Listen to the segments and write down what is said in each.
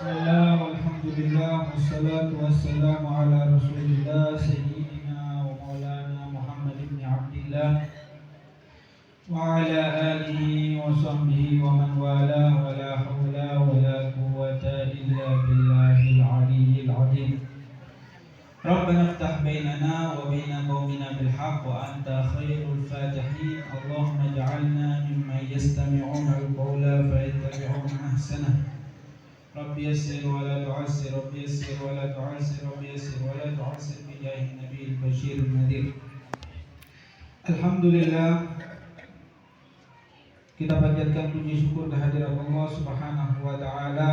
Bismillah, walhamdulillah, wassalatu wassalamu ala rasulillah Sayyidina wa maulana Muhammad ibn Abdillah wa ala alihi wa sahbihi wa man wala wa la hawla wa la quwwata illa billahil aliyyil azim. Rabbana iftah bainana wa baina qaumina bil haqq wa anta khairul fatihin. Allahumma ij'alna mimman yastami'una al-qawla fayattabi'una ahsanah. Rabbi yassir wa la tu'assir, Rabbi yassir wa la tu'assir, Rabbi yassir wa la tu'assir bijahi Nabi al-Bashir al-Nadir. Alhamdulillah, kita panjatkan puji syukur kehadirat Allah Subhanahu wa taala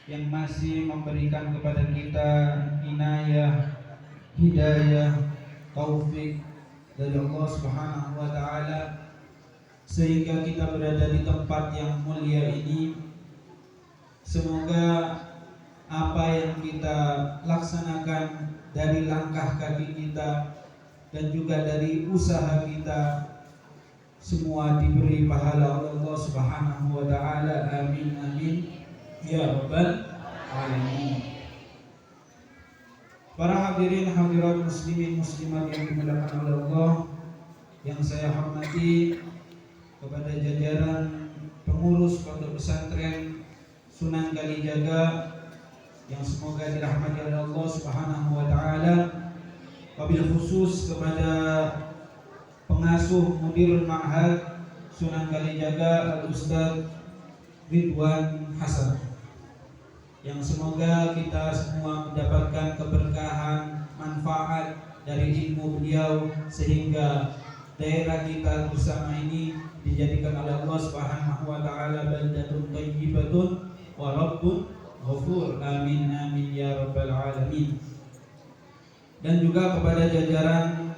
yang masih memberikan kepada kita inayah, hidayah, taufik dari Allah Subhanahu wa taala sehingga kita berada di tempat yang mulia ini. Semoga apa yang kita laksanakan dari langkah kaki kita dan juga dari usaha kita semua diberi pahala oleh Allah Subhanahu wa taala. Amin amin ya rabbal alamin. Para hadirin hadirat muslimin muslimat yang dimuliakan oleh Allah, yang saya hormati, kepada jajaran pengurus pondok pesantren Sunan Kalijaga yang semoga dirahmati oleh Allah Subhanahu wa taala, wabil khusus kepada pengasuh Mudirul Ma'had Sunan Kalijaga Al-Ustaz Ridwan Hasan, yang semoga kita semua mendapatkan keberkahan, manfaat dari ilmu beliau sehingga daerah kita bersama ini dijadikan oleh Allah Subhanahu wa taala baldatun thayyibatun wa rabbun ghafur. Amin amin ya rabbal alamin. Dan juga kepada jajaran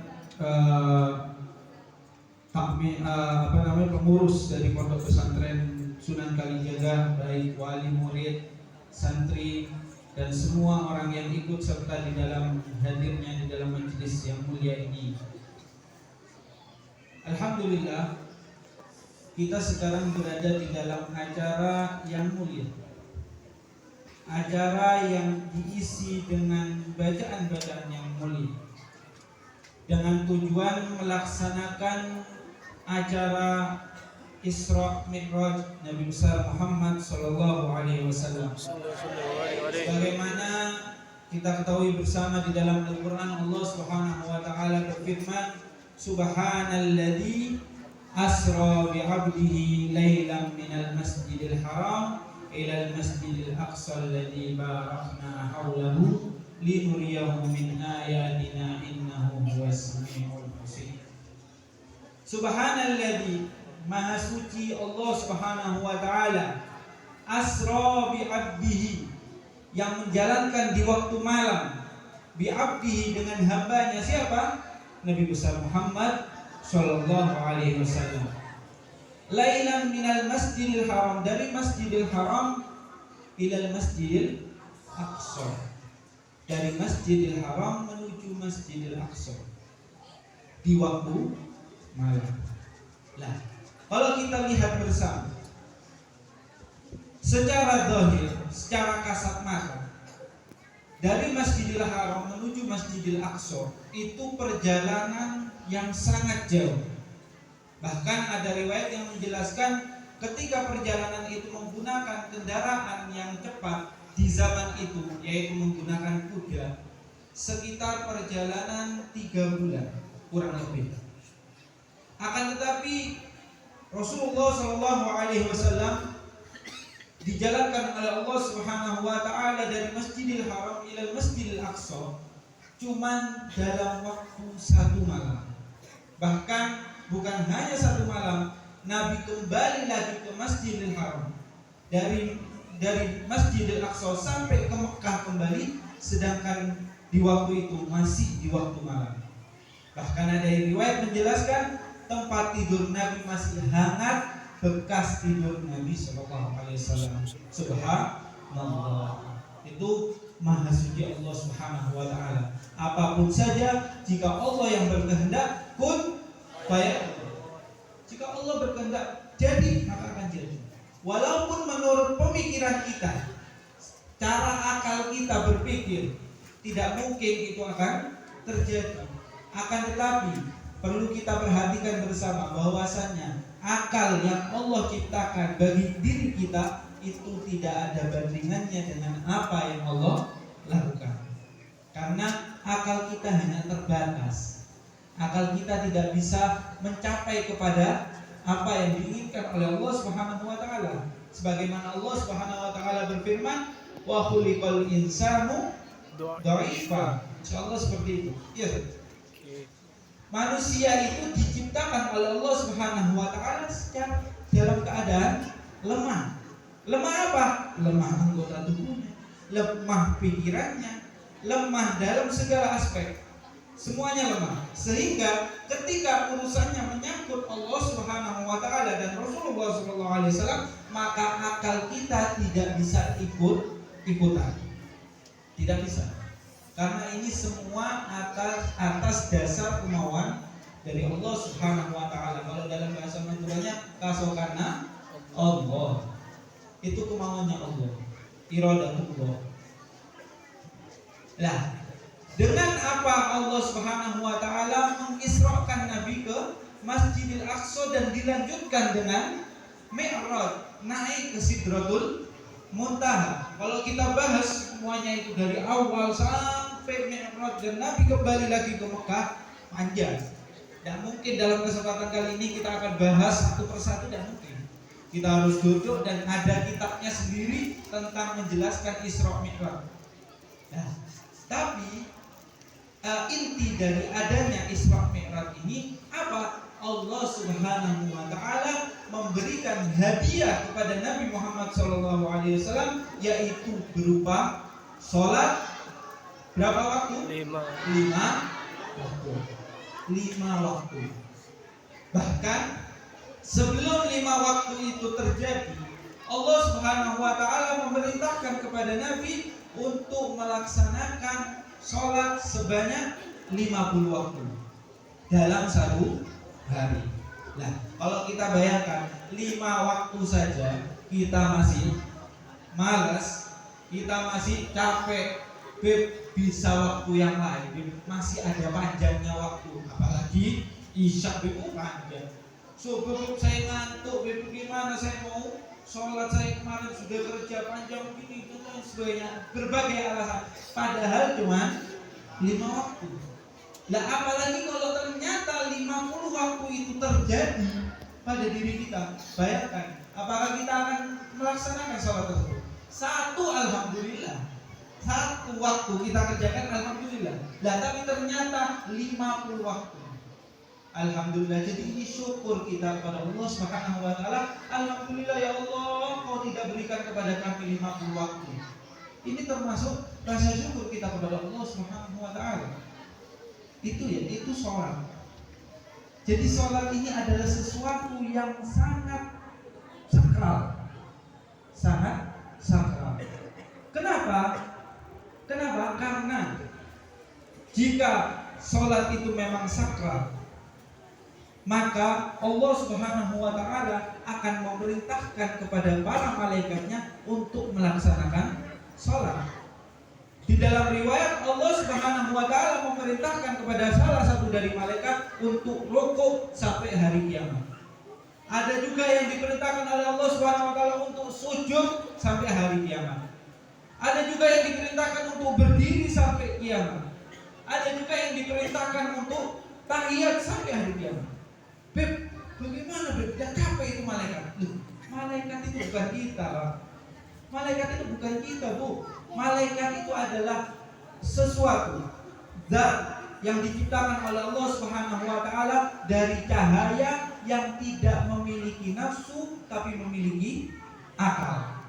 pengurus dari pondok pesantren Sunan Kalijaga, baik wali murid, santri dan semua orang yang ikut serta di dalam hadirnya di dalam majelis yang mulia ini. Alhamdulillah, kita sekarang berada di dalam acara yang mulia, acara yang diisi dengan bacaan-bacaan yang mulia, dengan tujuan melaksanakan acara Isra Mi'raj Nabi besar Muhammad sallallahu alaihi wasallam. Sebagaimana kita ketahui bersama di dalam Al-Qur'an, Allah Subhanahu wa taala berfirman, Subhanalladzi asra bi'abdihi lailan minal masjidil haram ilal masjidil aqsa alladzi barakna haulahu linuriyahu min ayatina innahu huwas samiul basir. Subhanalladzi, maha suci Allah Subhanahu wa taala, asra bi 'abdihi, yang menjalankan di waktu malam, bi 'abdihi, dengan hambanya. Siapa? Nabi besar Muhammad sallallahu alaihi wasallam. Lailan minal masjidil haram, dari masjidil haram ilal masjidil aqsa, dari masjidil haram menuju masjidil aqsa di waktu malam. Nah, kalau kita lihat bersama secara zahir, secara kasat mata, dari Masjidil Haram menuju Masjidil Aqsa itu perjalanan yang sangat jauh. Bahkan ada riwayat yang menjelaskan ketika perjalanan itu menggunakan kendaraan yang cepat di zaman itu, yaitu menggunakan kuda, sekitar perjalanan 3 bulan kurang lebih. Akan tetapi Rasulullah SAW dijalankan oleh Allah Subhanahu wa taala dari Masjidil Haram ila Masjidil Aqsa cuman dalam waktu 1 malam. Bahkan bukan hanya 1 malam, Nabi kembali lagi ke Masjidil Haram, dari Masjidil Aqsa sampai ke Mekah kembali, sedangkan di waktu itu masih di waktu malam. Bahkan ada riwayat menjelaskan tempat tidur Nabi masih hangat bekas tidur Nabi sallallahu alaihi wasallam. Subhanallah. Itu maha suci Allah Subhanahu wa taala. Apapun saja, jika Allah yang berkehendak, kun fayakun. Jika Allah berkehendak jadi, maka akan jadi. Walaupun menurut pemikiran kita mustahil. Tidak mungkin itu akan terjadi. Akan tetapi perlu kita perhatikan bersama bahwasannya akal yang Allah ciptakan bagi diri kita itu tidak ada bandingannya dengan apa yang Allah lakukan. Karena akal kita hanya terbatas. Akal kita tidak bisa mencapai kepada apa yang diinginkan oleh Allah Subhanahu wa taala. Sebagaimana Allah Subhanahu wa taala berfirman, "Wa khuliqal insanu dha'ifa." Insyaallah seperti itu. Ya. Manusia itu diciptakan oleh Allah Subhanahu wa taala dalam keadaan lemah. Lemah apa? Lemah anggota tubuhnya, lemah pikirannya, lemah dalam segala aspek. Semuanya lemah. Sehingga ketika urusannya menyangkut Allah Subhanahu wa taala dan Rasulullah sallallahu alaihi wasallam, maka akal kita tidak bisa ikutan. Tidak bisa. Karena ini semua atas dasar kemauan dari Allah Subhanahu wa taala. Kalau dalam bahasa Maduranya kasokana Allah. Itu kemauannya Allah. Iradatullah. Lah, dengan apa Allah Subhanahu wa taala mengisrakan Nabi ke Masjidil Aqsa dan dilanjutkan dengan Mi'raj, naik ke Sidratul Muntaha. Kalau kita bahas semuanya itu dari awal sampai Mi'raj dan Nabi kembali lagi ke Mekah, panjang. Dan mungkin dalam kesempatan kali ini kita akan bahas satu persatu, dan mungkin kita harus duduk dan ada kitabnya sendiri tentang menjelaskan Isra Mi'raj. Nah, tapi inti dari adanya Isra Mi'raj ini apa? Allah Subhanahu wa taala memberikan hadiah kepada Nabi Muhammad SAW, yaitu berupa sholat berapa waktu? 5 waktu. 5 waktu. Bahkan sebelum 5 waktu itu terjadi, Allah Subhanahu wa taala memerintahkan kepada Nabi untuk melaksanakan sholat sebanyak 50 waktu dalam satu hari. Nah, kalau kita bayangkan 5 waktu saja kita masih malas, kita masih capek, bisa waktu yang lain masih ada panjangnya waktu, apalagi isya panjang. Subuh saya ngantuk, gimana saya mau sholat, saya kemarin sudah kerja panjang begini itu dan sebagainya, berbagai alasan. Padahal cuma 5 waktu. Lah apalagi kalau ternyata 50 waktu itu terjadi pada diri kita. Bayangkan, apakah kita akan melaksanakan sholat tersebut? Satu, alhamdulillah. Satu waktu kita kerjakan, alhamdulillah. Lah tapi ternyata 50 waktu. Alhamdulillah. Jadi ini syukur kita kepada Allah Subhanahu wa taala. Alhamdulillah ya Allah, Kau tidak berikan kepada kami 50 waktu. Ini termasuk rasa syukur kita kepada Allah Subhanahu wa taala. Itu sholat. Jadi sholat ini adalah sesuatu yang sangat sakral. Sangat sakral. Kenapa? Karena jika sholat itu memang sakral, maka Allah Subhanahu wa taala akan memerintahkan kepada para malaikatnya untuk melaksanakan sholat. Di dalam riwayat Allah Subhanahu wa taala memerintahkan kepada salah satu dari malaikat untuk rukuk sampai hari kiamat. Ada juga yang diperintahkan oleh Allah Subhanahu wa taala untuk sujud sampai hari kiamat. Ada juga yang diperintahkan untuk berdiri sampai kiamat. Ada juga yang diperintahkan untuk tahiyat sampai hari kiamat. Beb, bagaimana Beb? Tidak capek itu malaikat? Malaikat itu bukan kita, Pak. Malaikat itu bukan kita, Bu. Malaikat itu adalah sesuatu zat yang diciptakan oleh Allah Subhanahu wa taala dari cahaya yang tidak memiliki nafsu tapi memiliki akal.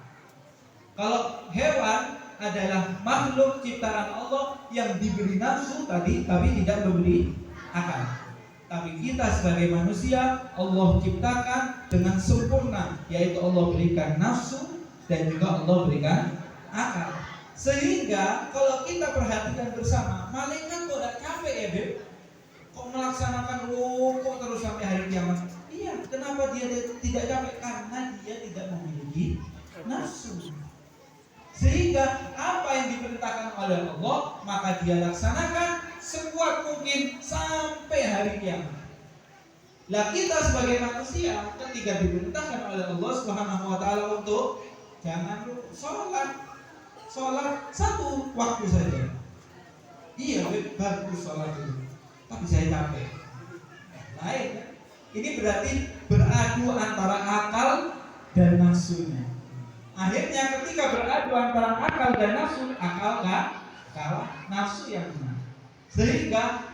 Kalau hewan adalah makhluk ciptaan Allah yang diberi nafsu tadi tapi tidak memberi akal. Tapi kita sebagai manusia Allah ciptakan dengan sempurna, yaitu Allah berikan nafsu dan juga Allah berikan akal. Sehingga kalau kita perhatikan bersama, malaikat kok tidak capek ya Beb? Kok melaksanakan rukuk terus sampai hari kiamat? Iya, kenapa dia tidak capek? Karena dia tidak memiliki nafsu. Sehingga apa yang diperintahkan oleh Allah maka dia laksanakan sekuat mungkin sampai hari kiamat. Lah kita sebagai manusia ketika diperintahkan oleh Allah Subhanahu wa taala untuk jangan sholat satu waktu saja. Iya, bagus sholat itu. Tapi saya capek. Lain kan? Ini berarti beradu antara akal dan nafsunya. Akhirnya ketika beradu antara akal dan nafsu, akal kalah, nafsu yang menang. Sehingga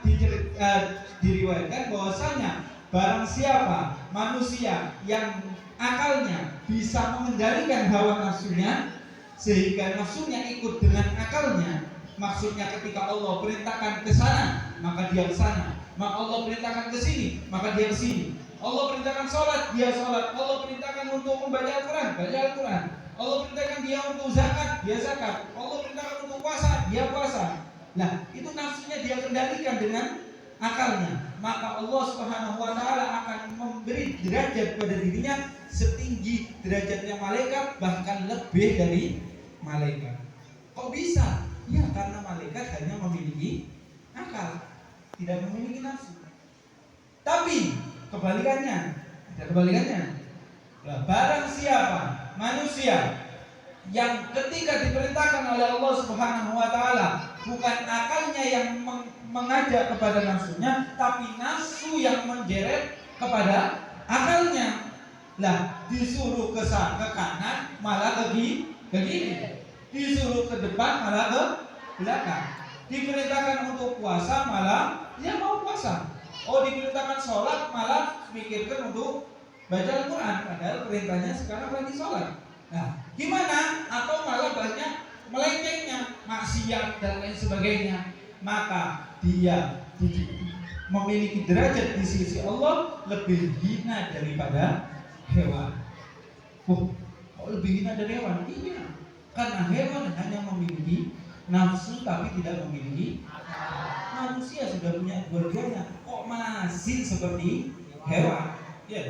diriwayatkan bahwasanya barang siapa manusia yang akalnya bisa mengendalikan hawa nafsunya sehingga nafsunya ikut dengan akalnya, maksudnya ketika Allah perintahkan ke sana maka dia ke sana, maka Allah perintahkan ke sini maka dia ke sini. Allah perintahkan sholat, dia sholat. Allah perintahkan untuk membaca Al-Quran, baca Al-Quran. Allah perintahkan dia untuk zakat, dia zakat. Allah perintahkan untuk puasa, dia puasa. Nah, itu nafsunya dia kendalikan dengan akalnya. Maka Allah Subhanahu wa taala akan memberi derajat pada dirinya setinggi derajatnya malaikat, bahkan lebih dari malaikat. Kok bisa? Ya karena malaikat hanya memiliki akal, tidak memiliki nafsu. Tapi kebalikannya, nah, barang siapa manusia yang ketika diperintahkan oleh Allah Subhanahu wa taala bukan akalnya yang mengajak kepada nafsunya, tapi nafsu yang menggeret kepada akalnya. Lah, disuruh ke kanan malah ke kiri, disuruh ke depan malah ke belakang. Diperintahkan untuk puasa malah dia mau puasa. Oh, diperintahkan sholat malah mikirkan untuk baca Al-Quran, padahal perintahnya sekarang lagi sholat. Nah, gimana? Atau malah banyak melencengnya, maksiat dan lain sebagainya. Maka dia memiliki derajat di sisi Allah lebih hina daripada hewan. Oh, kok lebih hina dari hewan? Iya, karena hewan hanya memiliki nafsu tapi tidak memiliki. Manusia sudah punya dua-duanya, kok masih seperti hewan? Ya.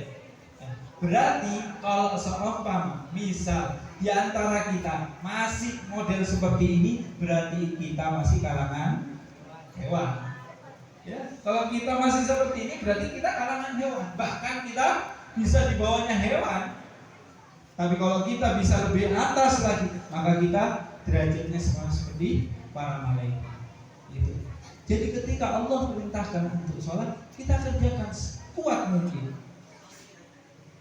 Berarti kalau seumpama misal di antara kita masih model seperti ini, berarti kita masih kalangan hewan. Ya, kalau kita masih seperti ini, berarti kita kalangan hewan. Bahkan kita bisa di bawahnya hewan. Tapi kalau kita bisa lebih atas lagi, maka kita derajatnya sama seperti para malaikat. Gitu. Jadi ketika Allah perintahkan untuk sholat, kita kerjakan sekuat mungkin.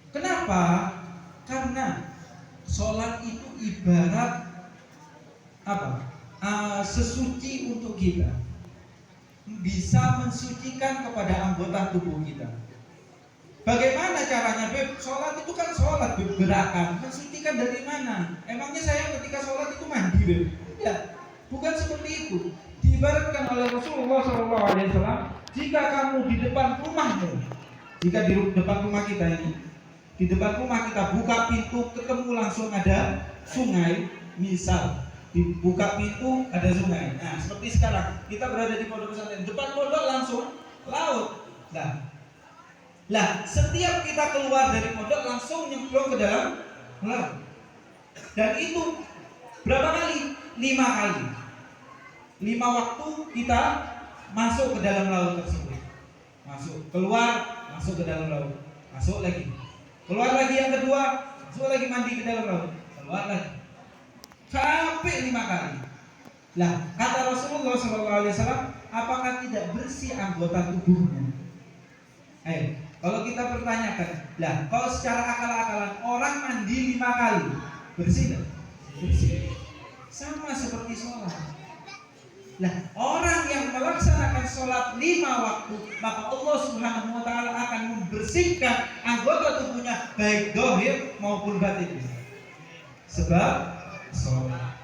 Kenapa? Karena sholat itu ibarat apa? Sesuci untuk kita. Bisa mensucikan kepada anggota tubuh kita. Bagaimana caranya, Beb? Sholat itu kan sholat, Beb, gerakan. Mensucikan dari mana? Emangnya saya ketika sholat itu mandi, Beb? Ya, bukan seperti itu. Diibaratkan oleh Rasulullah SAW, jika kamu di depan rumahmu, jika di depan rumah kita ini, di depan rumah kita buka pintu, ketemu langsung ada sungai, misal dibuka pintu ada sungai. Nah, seperti sekarang kita berada di pondok pesantren, depan pondok langsung laut. Lah, setiap kita keluar dari pondok langsung nyemplung ke dalam laut. Dan itu berapa kali? 5 kali. 5 waktu kita masuk ke dalam laut tersebut. Masuk, keluar, masuk ke dalam laut. Masuk lagi. Keluar lagi yang kedua, masuk lagi mandi ke dalam laut. Keluar lagi. Sampai 5 kali. Lah, kata Rasulullah SAW, apakah tidak bersih anggota tubuhnya? Ayo, kalau kita pertanyakan, lah, kalau secara akal-akalan orang mandi 5 kali, bersih tidak? Bersih. Sama seperti sholat. Nah, orang yang melaksanakan sholat 5 waktu, maka Allah Subhanahu wa taala akan membersihkan anggota tubuhnya baik zahir maupun batin. Sebab sholat.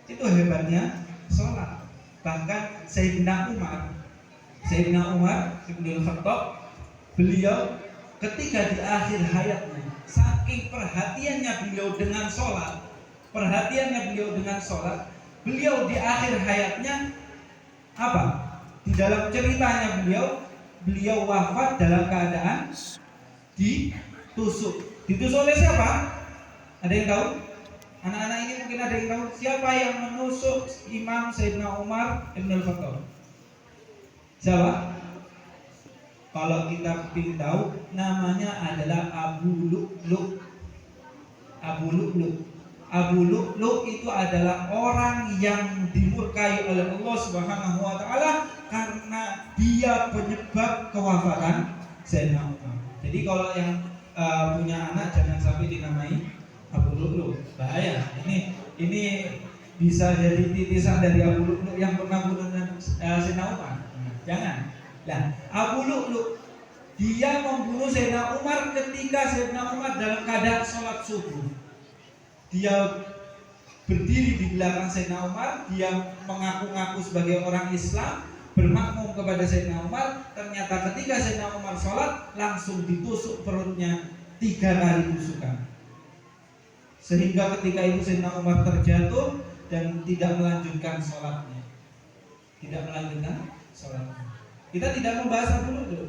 Itu hebatnya sholat. Bahkan Sayyidina Umar Ibn Khattab, beliau ketika di akhir hayatnya, saking perhatiannya beliau dengan sholat, beliau di akhir hayatnya apa? Di dalam ceritanya beliau wafat dalam keadaan ditusuk. Ditusuk oleh siapa? Ada yang tahu? Anak-anak ini mungkin ada yang tahu siapa yang menusuk Imam Sayyidina Umar Ibn al-Khattab? Siapa? Kalau kita ingin tahu, namanya adalah Abu Lu'lu'. Abu Lu'lu'. Abu Lu'lu' itu adalah orang yang dimurkai oleh Allah Subhanahu wa taala karena dia penyebab kewafatan Sayyidina Umar. Jadi kalau yang punya anak jangan sampai dinamai Abu Lu'lu', bahaya. Ini bisa jadi titisan dari Abu Lu'lu' yang pernah bunuh Sayyidina Umar. Jangan. Nah, Abu Lu'lu' dia membunuh Sayyidina Umar ketika Sayyidina Umar dalam keadaan sholat subuh. Dia berdiri di belakang Sayyidina Umar, dia mengaku-ngaku sebagai orang Islam, bermakmum kepada Sayyidina Umar. Ternyata ketika Sayyidina Umar sholat, langsung ditusuk perutnya 3 kali tusukan. Sehingga ketika itu Sayyidina Umar terjatuh dan tidak melanjutkan sholatnya. Kita tidak membahas dulu.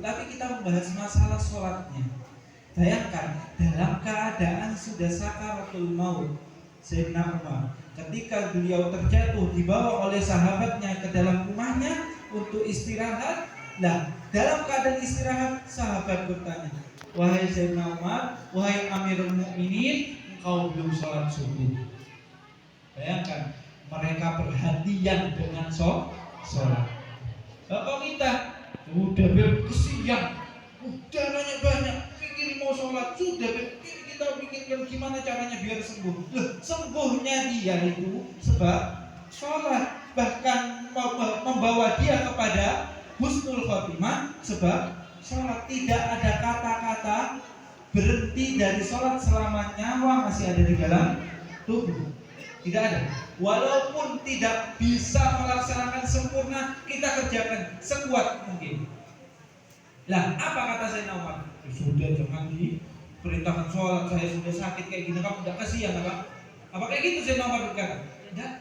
Tapi kita membahas masalah sholatnya. Bayangkan, dalam keadaan sudah sakaratul maut, Sayyidina Umar, ketika beliau terjatuh dibawa oleh sahabatnya ke dalam rumahnya untuk istirahat. Nah, dalam keadaan istirahat, sahabat bertanya, "Wahai Sayyidina Umar, wahai Amirul Mukminin, engkau belum sholat subuh." Bayangkan, mereka perhatian dengan sholat. Bapak kita udah berkesian, udah banyak, pikir mau sholat, sudah kita pikirkan gimana caranya biar sembuh. Sembuhnya dia itu sebab sholat, bahkan membawa dia kepada husnul khotimah sebab sholat. Tidak ada kata-kata berhenti dari sholat selama nyawa masih ada di dalam tubuh. Tidak ada. Walaupun tidak bisa melaksanakan sempurna, kita kerjakan sekuat mungkin. Lah, apa kata Sayyidina Umar? Sudah, jangan diperintahkan sholat, saya sudah sakit kayak gini, kamu tidak kasihan apa? Apa kayak gitu Sayyidina Umar berkata? Tidak.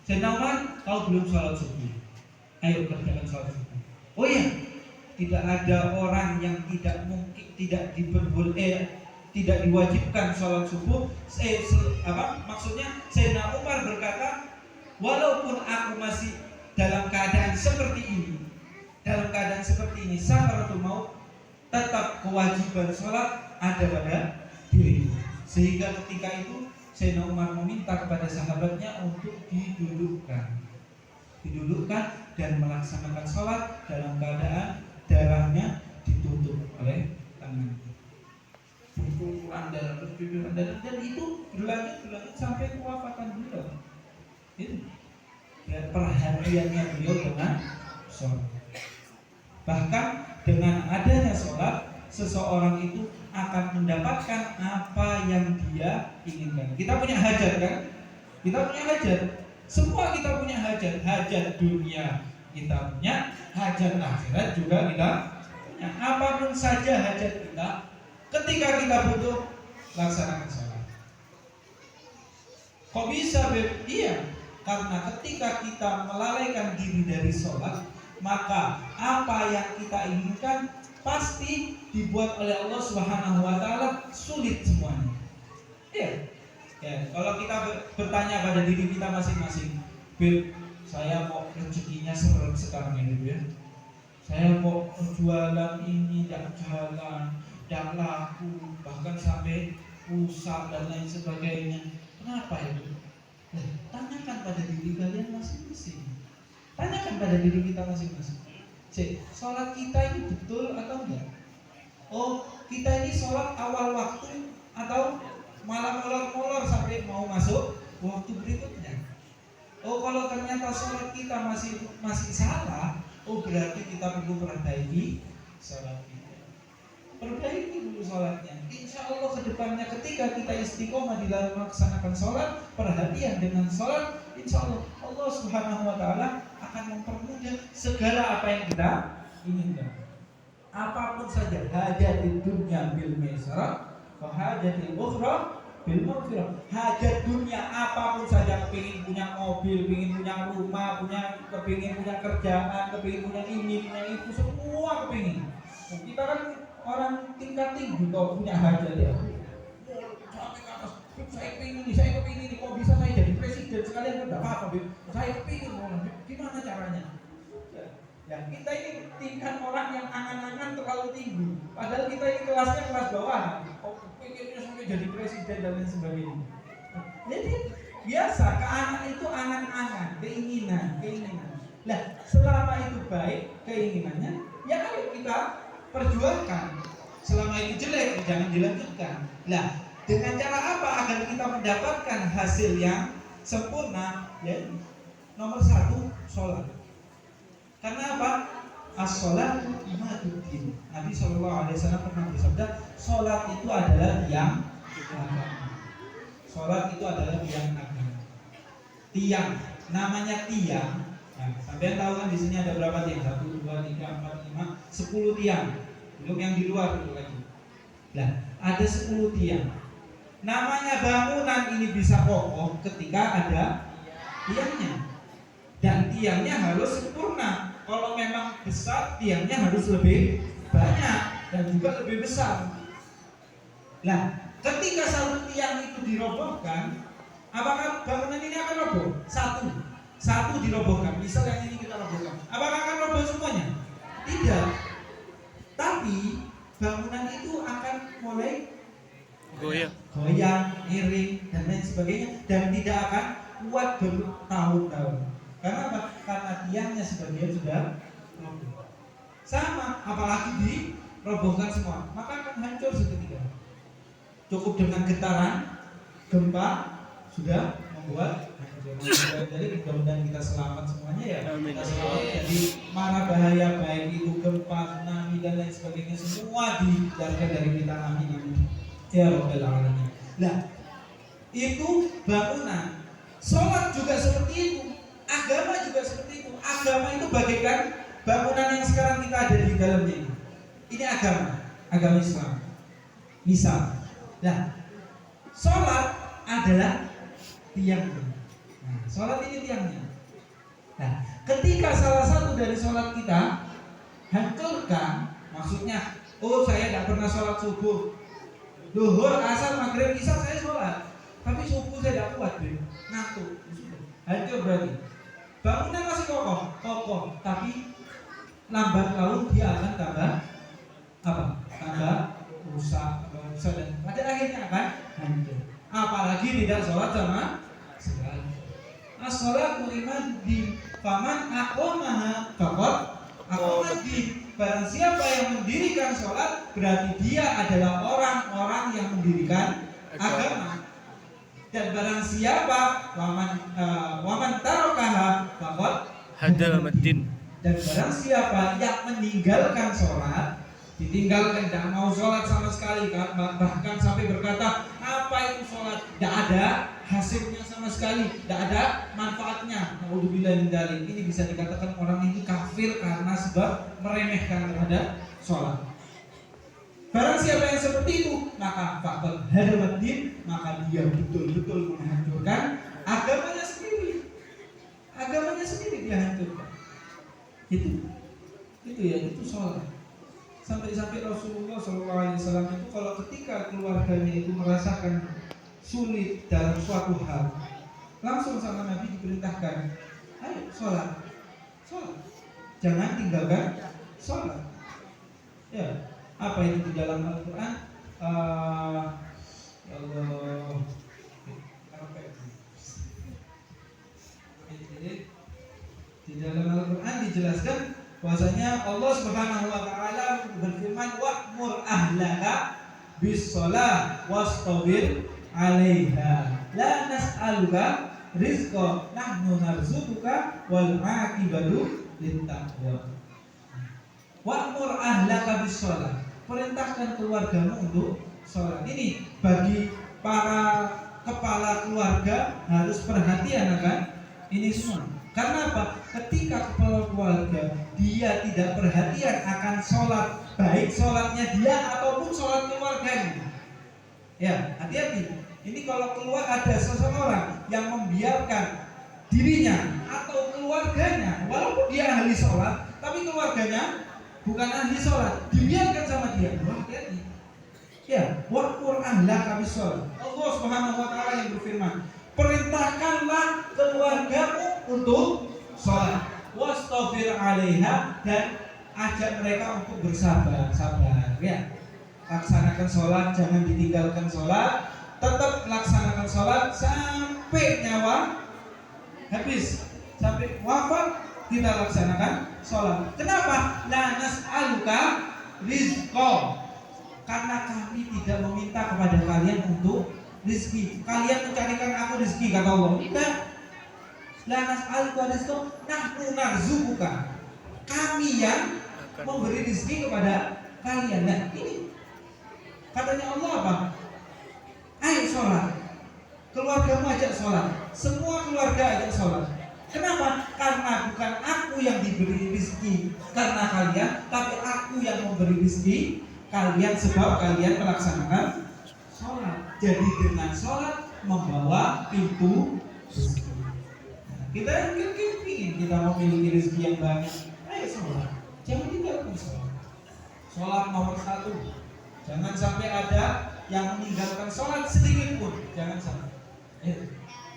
Sayyidina Umar, kau belum sholat subuh. Ayo kerjakan sholat subuh. Oh iya, tidak ada orang yang tidak diwajibkan sholat subuh. Maksudnya Sayyidina Umar berkata, walaupun aku masih dalam keadaan seperti ini, sakaratul maut, tetap kewajiban sholat ada pada diri. Sehingga ketika itu Sayyidina Umar meminta kepada sahabatnya untuk didudukkan dan melaksanakan sholat dalam keadaan darahnya ditutup oleh tangan. Pukulan darah, dan itu berlanjut sampai kewafatan beliau. Itu ya, perhatiannya beliau dengan sholat. Bahkan dengan adanya sholat, seseorang itu akan mendapatkan apa yang dia inginkan. Kita punya hajat kan? Semua kita punya hajat dunia kita punya, hajat akhirat juga kita punya. Apapun saja hajat kita, ketika kita butuh, laksanakan sholat. Kok bisa, Beb? Iya, karena ketika kita melalaikan diri dari sholat, maka apa yang kita inginkan pasti dibuat oleh Allah Subhanahu wa taala sulit semuanya. Iya. Ya, kalau kita bertanya pada diri kita masing-masing, Beb, saya mau rezekinya seret sekarang ini, Beb. Saya mau jualan ini dan jalan, dan laku, bahkan sampai rusak dan lain sebagainya. Kenapa itu? Tanyakan pada diri kalian masing-masing. Sholat kita ini betul atau enggak? Oh, kita ini sholat awal waktu atau malah molor-molor sampai mau masuk waktu berikutnya. Oh, kalau ternyata sholat kita masih salah, oh berarti kita perlu perbaiki sholat kita. Perbaiki dulu sholatnya. Insya Allah kedepannya ketika kita istiqomah di dalam melaksanakan sholat, perhatian dengan sholat, insya Allah Allah Subhanahu wa taala akan mempermudah segala apa yang kita inginkan. Apapun saja, hajat di dunia bil maisarah, hajat di ukhra bil maghfirah. Hajat dunia apapun saja, kepingin punya mobil, kepingin punya rumah, kepingin punya kerjaan, kepingin punya ini, punya itu, semua kepingin. Kita kan orang tingkat tinggi kalau punya hajat ya. sampai ke atas, saya kepingin nih, kok bisa saya jadi presiden sekalian, enggak apa-apa, saya kepingin, gimana caranya? Ya, kita ini tingkat orang yang angan-angan terlalu tinggi, padahal kita ini kelasnya kelas bawah. Oh, pengennya sampai jadi presiden dan lain sebagainya. Jadi biasa, keangan itu angan-angan, keinginan. Nah, selama itu baik keinginannya, ya ayo kita perjuangkan. Selama itu jelek, jangan dilanjutkan. Nah, dengan cara apa agar kita mendapatkan hasil yang sempurna? Ya, nomor satu, sholat. Karena apa? As-sholatu imaduddin. Nabi SAW pernah bersabda, sholat itu adalah tiang agama. Sholat itu adalah tiang agama. Tiang, namanya tiang. Nah, sampai tahu kan di sini ada berapa tiang? 1, 2, 3, 4, 5, 10 tiang. Belum yang di luar dulu lagi. Nah, ada 10 tiang. Namanya bangunan ini bisa kokoh ketika ada tiangnya. Dan tiangnya harus sempurna. Kalau memang besar, tiangnya harus lebih banyak dan juga lebih besar. Nah, ketika satu tiang itu dirobohkan, apakah bangunan ini akan roboh? Satu dirobohkan. Misal yang ini kita robohkan, apakah akan roboh semuanya? Tidak. Tapi bangunan itu akan mulai goyang, miring, dan lain sebagainya, dan tidak akan kuat bertahun-tahun. Karena apa? Karena tiangnya sebagian sudah roboh. Sama, apalagi dirobohkan semua, maka akan hancur seketika. Cukup dengan getaran gempa sudah membuat hancur. Jadi mudah-mudahan kita selamat semuanya ya. Kita selamat dari mara bahaya, baik itu gempa, tsunami dan lain sebagainya, semua dihindarkan dari kita. Amin. Ya Rabbal Alamin. Nah, itu bangunan. Sholat juga seperti itu. Agama juga seperti itu. Agama itu bagaikan bangunan yang sekarang kita ada di dalamnya ini. Ini agama Islam. Misal, nah, sholat adalah tiang. Nah, sholat ini tiangnya. Nah, ketika salah satu dari sholat kita hancurkan, maksudnya, oh saya tidak pernah sholat subuh, duhur, asar, maghrib, isya saya sholat, tapi subuh saya tidak kuat, ngantuk, hancur berarti. Bangunan masih kokoh, tapi lambat laun dia akan tambah rusak, dan pada akhirnya akan hancur. Apalagi tidak sholat sama sekali. As-sholatu imaduddin, faman aqamaha faqad aqamaddin. Barang siapa yang mendirikan sholat, berarti dia adalah orang-orang yang mendirikan agama. Dan barang siapa waman tarokaha faqad hadamaddin. Dan barang siapa yang meninggalkan sholat, ditinggalkan, tidak mau sholat sama sekali, bahkan sampai berkata, apa itu sholat? Tidak ada hasilnya sama sekali, tidak ada manfaatnya. Naudzubillah min dzalik. Ini bisa dikatakan orang ini kafir karena sebab meremehkan terhadap sholat. Barang siapa yang seperti itu, maka faqad hadamaddin, maka dia betul-betul menghancurkan agamanya sendiri. Agamanya sendiri dia hancurkan. Itu sholat. Sampai Rasulullah SAW itu kalau ketika keluarganya itu merasakan sulit dalam suatu hal, langsung sama Nabi diperintahkan, ayo sholat, jangan tinggalkan sholat. Ya, apa itu di dalam Al-Quran? Ya Allah, di dalam Al-Quran dijelaskan bahwasanya Allah Subhanahu wa taala berfirman, wa'mur ahlaka bis-shalah wastabir 'alaiha la nas'aluka rizqa nahnu narzuquka wal 'aqibatu lit-taqwa. Wa'mur ahlaka bis-shalah, perintahkan keluargamu untuk sholat. Ini bagi para kepala keluarga harus perhatian akan ini semua. Karena apa? Ketika kepala keluarga dia tidak perhatian akan sholat, baik sholatnya dia ataupun sholat keluarganya, ya hati-hati. Ini kalau keluar ada seseorang yang membiarkan dirinya atau keluarganya, walaupun dia ahli sholat, tapi keluarganya bukan ahli sholat, dibiarkan sama dia, hati-hati. Ya, wa'mur ahlaka bis-shalah. Allah Subhanahu wa taala yang berfirman, perintahkanlah keluargamu untuk sholat, wastabir 'alaiha, dan ajak mereka untuk bersabar, sabar ya. Laksanakan sholat, jangan ditinggalkan sholat, tetap laksanakan sholat sampai nyawa habis, sampai wafat kita laksanakan sholat. Kenapa? La nas'aluka rizqa, karena kami tidak meminta kepada kalian untuk rizki. Kalian mencarikan aku rizki, kata Allah. Tidak. La nas'aluka rizqa, nahnu narzuquka. Kami yang memberi rizki kepada kalian. Nah, ini katanya Allah apa? Ayo sholat, keluargamu ajak sholat, semua keluarga ajak sholat. Kenapa? Karena bukan aku yang diberi rizki karena kalian, tapi aku yang memberi rizki kalian sebab kalian melaksanakan sholat. Jadi dengan sholat membawa pintu rizki. Kita mungkin ingin kita memiliki rizki yang banyak. Ayo sholat, jangan tinggalkan sholat. Sholat nomor 1. Jangan sampai ada yang meninggalkan sholat sedikit pun. Jangan sampai.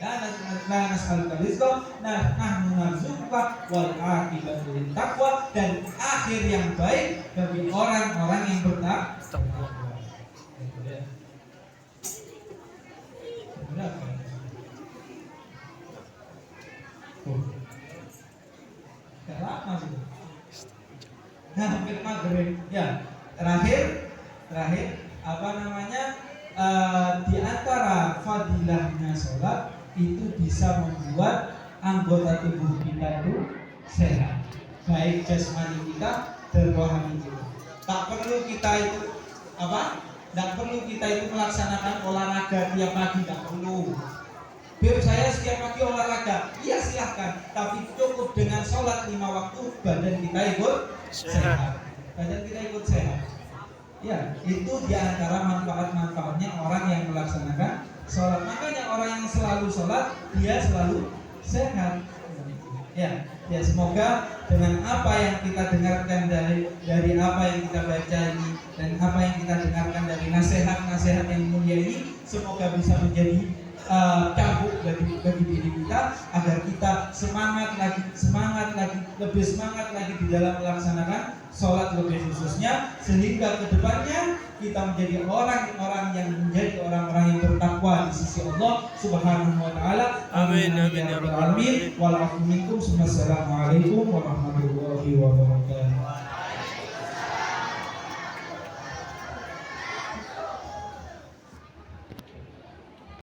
Nah, nas'aluka rizqa, nahnu narzuquka wal aqibatu littaqwa, dan akhir yang baik bagi orang-orang yang bertakwa. Gak lama sih. Nah, hampir maghrib. Ya, terakhir apa namanya? Di antara fadilahnya sholat itu bisa membuat anggota tubuh kita itu sehat, baik jasmani kita dan rohani kita. Tak perlu kita itu apa? Tak perlu kita itu melaksanakan olahraga tiap pagi, tak perlu. Biar saya setiap pagi olahraga, iya silahkan. Tapi cukup dengan sholat 5 waktu, badan kita ikut sehat. Badan kita ikut sehat. Ya, itu diantara manfaat-manfaatnya orang yang melaksanakan sholat. Makanya orang yang selalu sholat, dia selalu sehat. Ya, semoga dengan apa yang kita dengarkan dari apa yang kita baca ini dan apa yang kita dengarkan dari nasihat-nasihat yang mulia ini, semoga bisa menjadi cambuk bagi diri kita, agar kita semangat lagi, lebih semangat lagi di dalam melaksanakan sholat, lebih khususnya, sehingga kedepannya kita menjadi orang-orang yang menjadi orang-orang yang bertakwa di sisi Allah Subhanahu wa taala. Amin ya rabbal alamin. Wassalamualaikum warahmatullahi wabarakatuh.